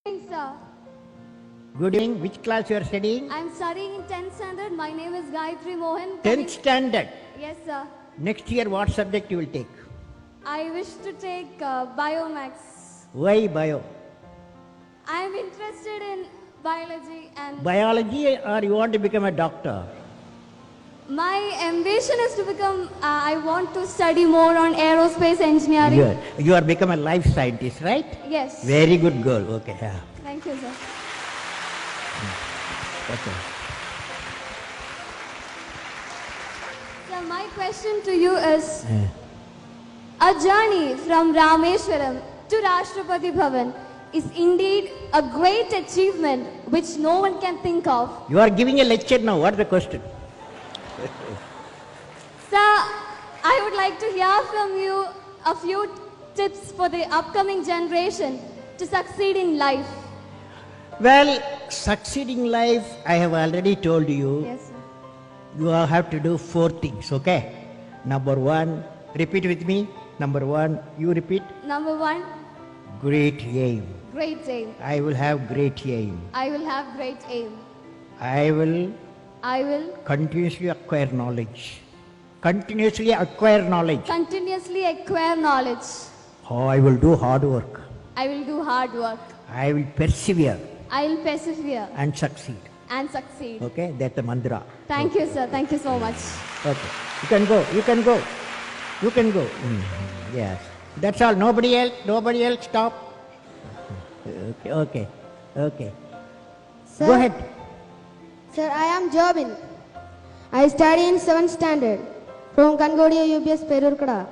Evening, sir. Good evening. Which class you are studying? I'm studying in 10th standard. My name is Gayatri Mohan. 10th standard. Yes, sir. Next year, what subject you will take? I wish to take Biomax. Why bio? I'm interested in biology and Biology, or you want to become a doctor? my ambition is to become, I want to study more on aerospace engineering. You are become a life scientist, right? Yes. Very good girl. Okay. Yeah. Thank you, sir. Okay. So my question to you is, a journey from Rameshwaram to Rashtrapati Bhavan is indeed a great achievement which no one can think of. You are giving a lecture now. What is the question? Sir, I would like to hear from you a few tips for the upcoming generation to succeed in life. Well, succeeding life, I have already told you. Yes, sir. You have to do 4 things, okay? Number 1, repeat with me. Number 1, you repeat. Number 1, Great aim. great aim. I will have great aim. I will have great aim. I will I will continuously acquire knowledge. Continuously acquire knowledge. continuously acquire knowledge. Oh, I will do hard work. I will do hard work. I will persevere I will persevere and succeed. and succeed. Okay, that's the mantra. Thank you, sir. Thank you so much. Okay, you can go. You can go. You can go. Yes, that's all. Nobody else. Nobody else. Stop. Okay. Okay. Okay. Sir, Go ahead. Sir, I am Jobin. I study in 7th standard from Kangodia UBS Perurkada.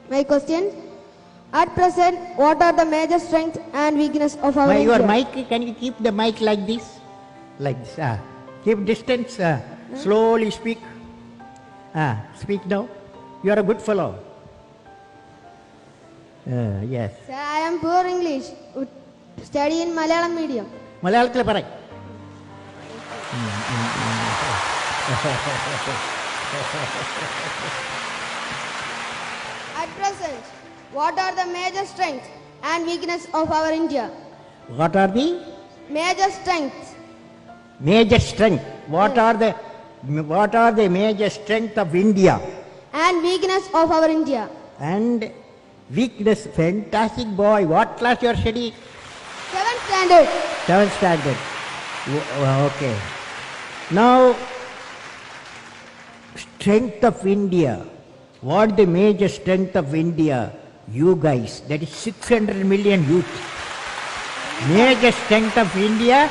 My question, at present, what are the major strengths and weakness of our Your India? mic. Can you keep the mic like this? Like this. Keep distance. Slowly speak. Speak now. You are a good fellow. Yes. Sir, I am poor English. Study in Malayalam medium. മലയാളത്തിൽ പറ. At present, what are the major strengths and weakness of our India? What are the Major strengths major strength? What are the major strength of India and weakness of our India? and weakness? Fantastic boy. What class you are studying? 7th standard. 7th standard. Okay. Now, strength of India. What the major strength of India? You guys. That is 600 million youth. Major strength of India,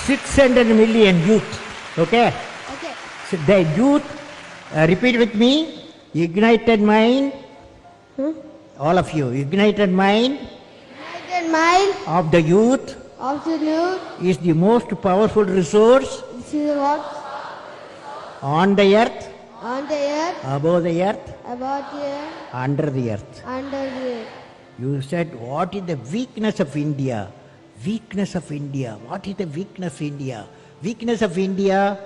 600 million youth. Okay? Okay. So the youth, repeat with me, ignited mind, all of you, ignited mind United mind of the youth of the youth. is the most powerful resource This is what on the earth, on the earth, above the earth, about the earth, under the earth. under the earth. You said, what is the weakness of India? Weakness of India. What is the weakness of India? Weakness of India,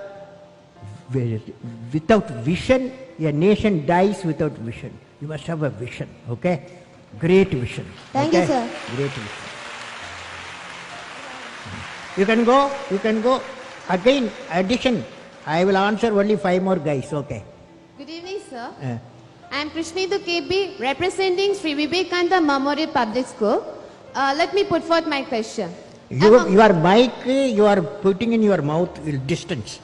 without vision, a nation dies without vision. You must have a vision, okay? Great vision. Thank you, okay? sir. Great vision. You can go, you can go. Again, addition. I will answer only 5 more guys, okay? Good evening, sir. Uh, I am Krishnithu KB, representing Sri Vivekananda Memorial Public School. Let me put forth my question. your mic, you are putting in your mouth distance.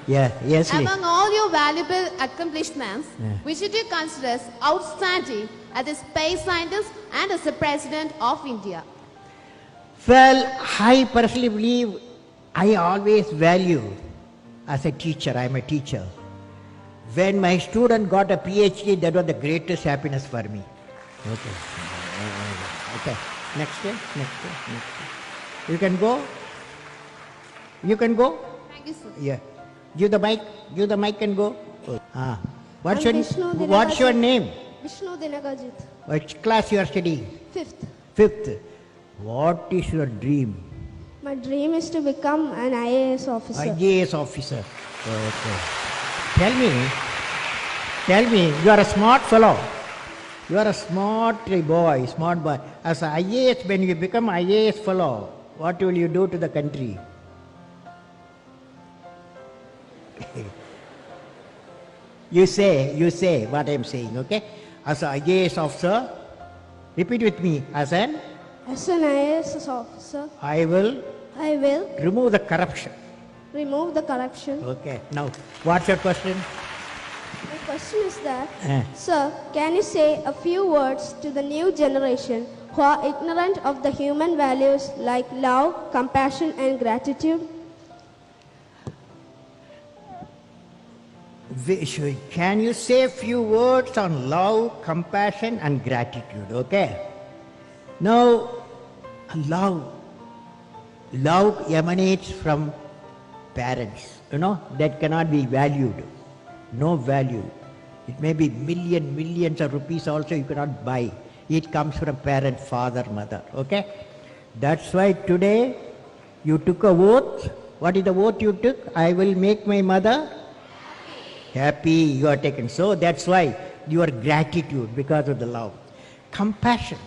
Yes. Among all your valuable accomplishments, which do you consider as outstanding as a space scientist and as the President of India? Well, I personally believe I always value as a teacher. I am a teacher. When my student got a PhD, that was the greatest happiness for me. Okay. Okay. Next day. You can go. You can go. Thank you, sir. Yeah. Give the mic and go. What's I'm your Vishnu What's your Dinakajit. name? Vishnu Dinakajit. Which class you are studying? 5th. 5th. What is your dream? My dream is to become an IAS officer. IAS officer. Okay. Tell me, you are a smart fellow. You are a smart boy, smart boy. As a IAS, when you become IAS fellow, what will you do to the country? You say what I am saying, okay? As an IAS officer, repeat with me. As an IAS officer, I will I will remove the corruption. remove the corruption. Okay. Now, what's your question? My question is that, Eh. sir, can you say a few words to the new generation who are ignorant of the human values like love, compassion, and gratitude? Can you say a few words on love, compassion, and gratitude? Okay. Now, love emanates from parents. That cannot be valued. No value. It may be millions of rupees also you cannot buy. It comes from parent, father, mother. Okay. That's why today you took a oath. What is the oath you took? I will make my mother happy. You are taken. So that's why your gratitude, because of the love. Compassion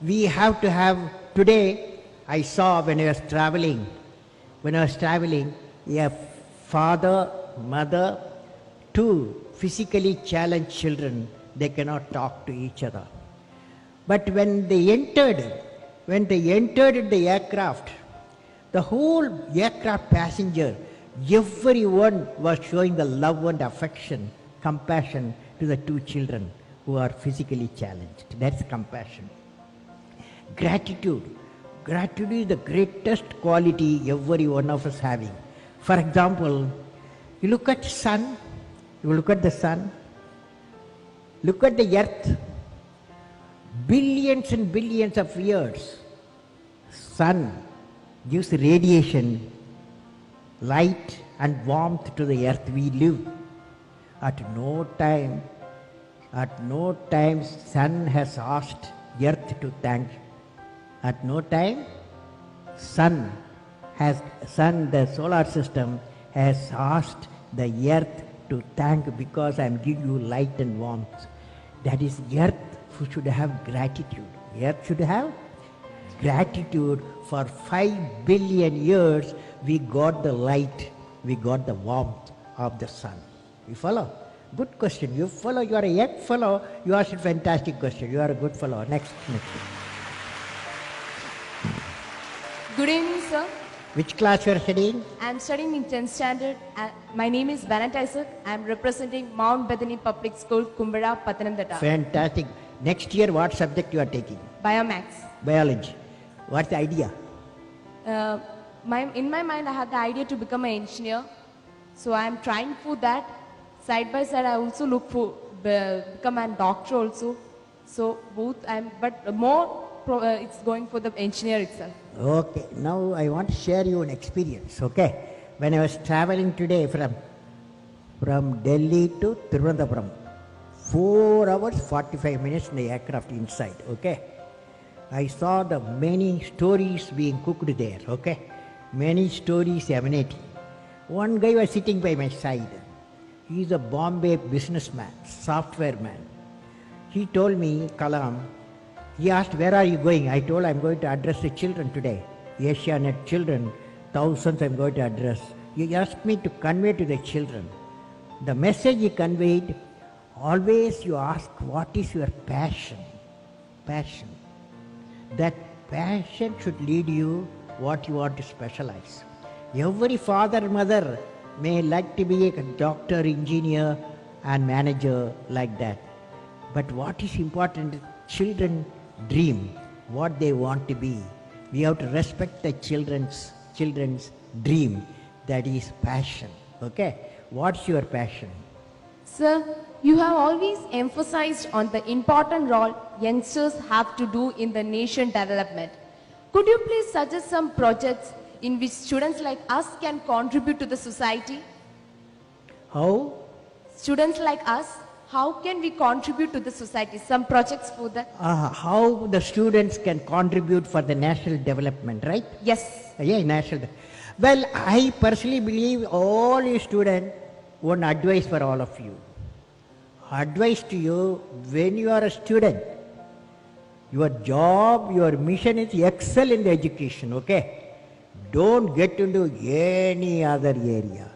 we have to have. Today I saw when I was traveling, a father, mother, two physically challenged children, they cannot talk to each other. But when they entered the aircraft, the whole aircraft passenger, everyone was showing the love and affection, compassion to the two children who are physically challenged. That's compassion. Gratitude is the greatest quality every one of us having. For example, you look at the sun, look at the earth, billions and billions of years. Sun gives radiation, light and warmth to the earth we live. At no time sun has asked earth to thank. At no time the solar system has asked the earth to thank because I am giving you light and warmth. That is, earth should have gratitude. Earth should have gratitude. For 5 billion years we got the light, we got the warmth of the sun. You follow? Good question. You follow. You are a young fellow. You asked a fantastic question. You are a good fellow. Next. Good evening, sir. Which class you are studying? I am studying in 10th standard. My name is Bennett Isaac. I am representing Mount Bethany Public School, Kumbada, Pathanamthitta. Fantastic. Next year, what subject you are taking? Biomax. Biology. What's the idea? In my mind, I had the idea to become an engineer. So I am trying for that. Side by side, I also look for become a doctor also. So both, but more it's going for the engineer itself. Okay. Now I want to share you an experience. Okay. When I was traveling today from Delhi to Thiruvananthapuram, 4 hours 45 minutes in the aircraft inside. Okay. I saw the many stories being cooked there. Okay. Many stories emanating. One guy was sitting by my side. He is a Bombay businessman, software man. He told me, Kalam, he asked, where are you going? I told, I'm going to address the children today. Asianet children, thousands I'm going to address. He asked me to convey to the children. The message he conveyed, always you ask, what is your passion? Passion. That passion should lead you what you want to specialize. Every father, mother may like to be a doctor, engineer and manager like that. But what is important, children dream what they want to be. We have to respect the children's dream. That is passion. Okay? What's your passion? Sir, you have always emphasized on the important role youngsters have to do in the nation development. Could you please suggest some projects in which students like us can contribute to the society? How? Students like us, how can we contribute to the society? Some projects for that? How the students can contribute for the national development, right? Yes. Yeah, national. Well, I personally believe all you students, one advice for all of you. advice to you, when you are a student, your job, your mission is excel in the education, okay? Don't get into any other area.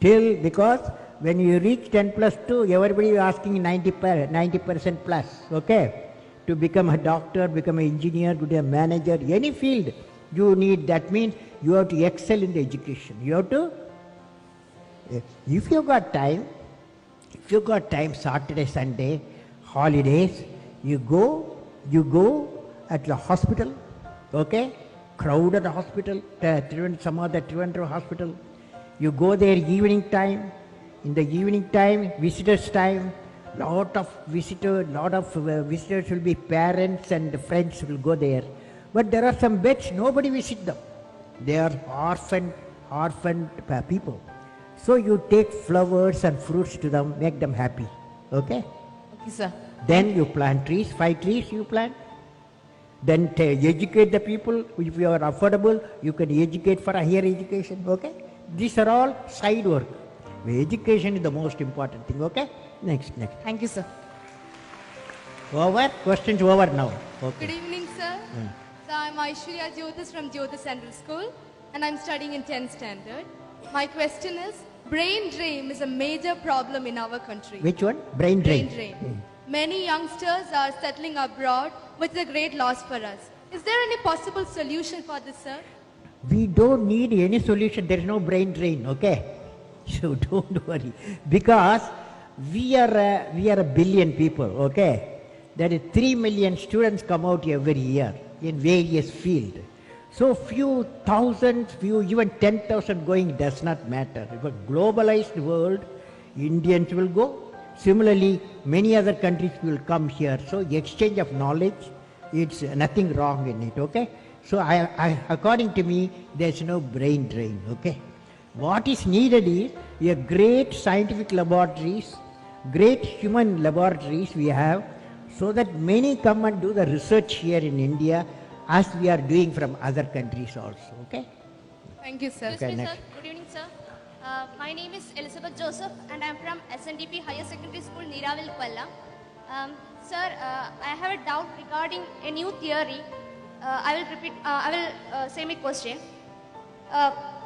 Because when you reach 10 plus 2, everybody is asking 90% plus, okay? To become a doctor, become an engineer, become a manager, any field you need. That means you have to excel in the education. You have to, if you got time, Saturday, Sunday, holidays, you go at the hospital, okay? Crowded hospital, some other Trivandrum hospital. You go there evening time. In the evening time, visitors time, lot of visitors will be parents and friends will go there. But there are some beds, nobody visit them. They are orphaned people. So you take flowers and fruits to them, make them happy. Okay? Okay, sir. Then you plant trees, 5 trees you plant. Then educate the people. If you are affordable, you can educate for a higher education. Okay? These are all side work. Education is the most important thing. Okay? Next. Thank you, sir. Over? Questions over now. Okay. Good evening, sir. So I'm Aishwarya Jyotis from Jyotis Central School and I'm studying in 10th standard. My question is, brain drain is a major problem in our country. Which one? Brain drain. Brain drain. Many youngsters are settling abroad, which is a great loss for us. Is there any possible solution for this, sir? We don't need any solution. There is no brain drain. Okay? So don't worry. Because we are a billion people. Okay? There is 3 million students come out every year in various fields. So few thousands, even 10,000 going does not matter. If a globalized world, Indians will go. Similarly, many other countries will come here. So exchange of knowledge, it's nothing wrong in it, okay? So according to me, there's no brain drain, okay? What is needed is a great scientific laboratories, great human laboratories we have, so that many come and do the research here in India as we are doing from other countries also, okay? Thank you, sir. Okay, Excuse me, next. sir. Good evening, sir. My name is Elizabeth Joseph and I am from SNDP Higher Secondary School, Neeravil, Palla. Sir, I have a doubt regarding a new theory. I will say my question.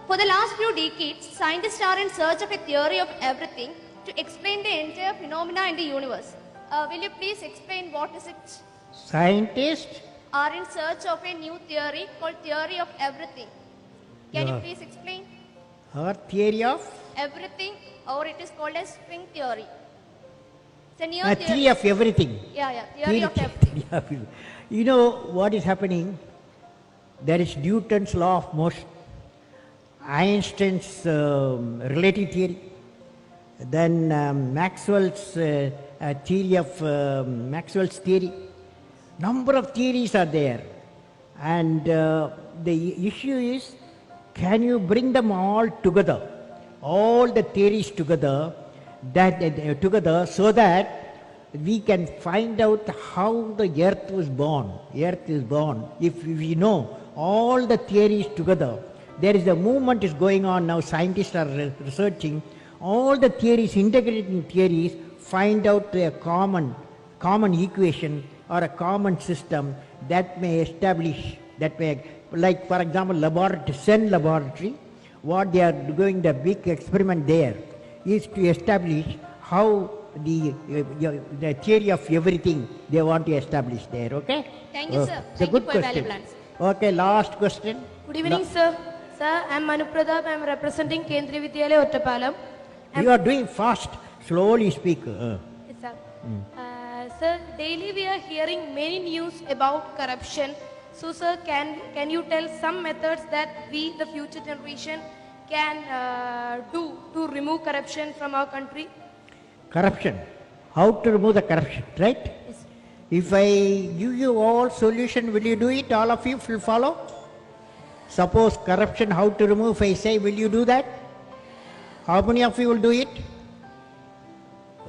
For the last few decades, scientists are in search of a theory of everything to explain the entire phenomena in the universe. Will you please explain what is it? Scientists Are in search of a new theory called theory of everything. Can you Yeah. please explain? or theory of Everything, or it is called as string theory. It's a new a theory of everything. Yeah, theory of everything. Theory of everything. You know what is happening? There is Newton's law of motion, Einstein's relative theory, then Maxwell's theory of Maxwell's theory. Number of theories are there, and the issue is, can you bring them all together, all the theories together, so that we can find out how the earth was born. Earth is born. If we know all the theories together, there is a movement is going on now. Scientists are researching all the theories, integrating theories, find out a common equation or a common system that may establish, like for example, CERN laboratory, what they are doing, the big experiment there is to establish how the theory of everything they want to establish there, okay? Thank you, sir. It's a Thank good you for your question. valuable answer. Okay, last question. Good evening, sir. Sir, I am Manu Pratap. I am representing Kendriya Vidyalaya, Ottapalam. You are doing fast, slowly speak. Yes, sir. Sir, daily we are hearing many news about corruption. So, sir, can you tell some methods that we, the future generation, can do to remove corruption from our country? Corruption. How to remove the corruption, right? Yes. If I give you all solution, will you do it? All of you will follow? Suppose corruption, how to remove, if I say, will you do that? How many of you will do it?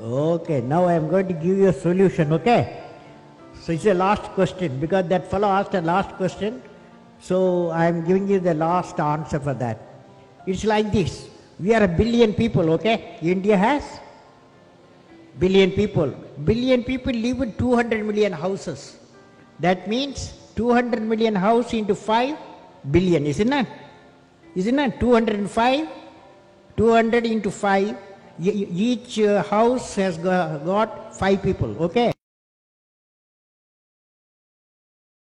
Okay, now I am going to give you a solution, okay? So it's the last question, because that fellow asked a last question, so I am giving you the last answer for that. It's like this. We are a billion people, okay? India has billion people. Billion people live in 200 million houses. That means 200 million house into 5 billion, isn't it? Isn't it? 205, 200 into 5. Each house has got 5 people, okay?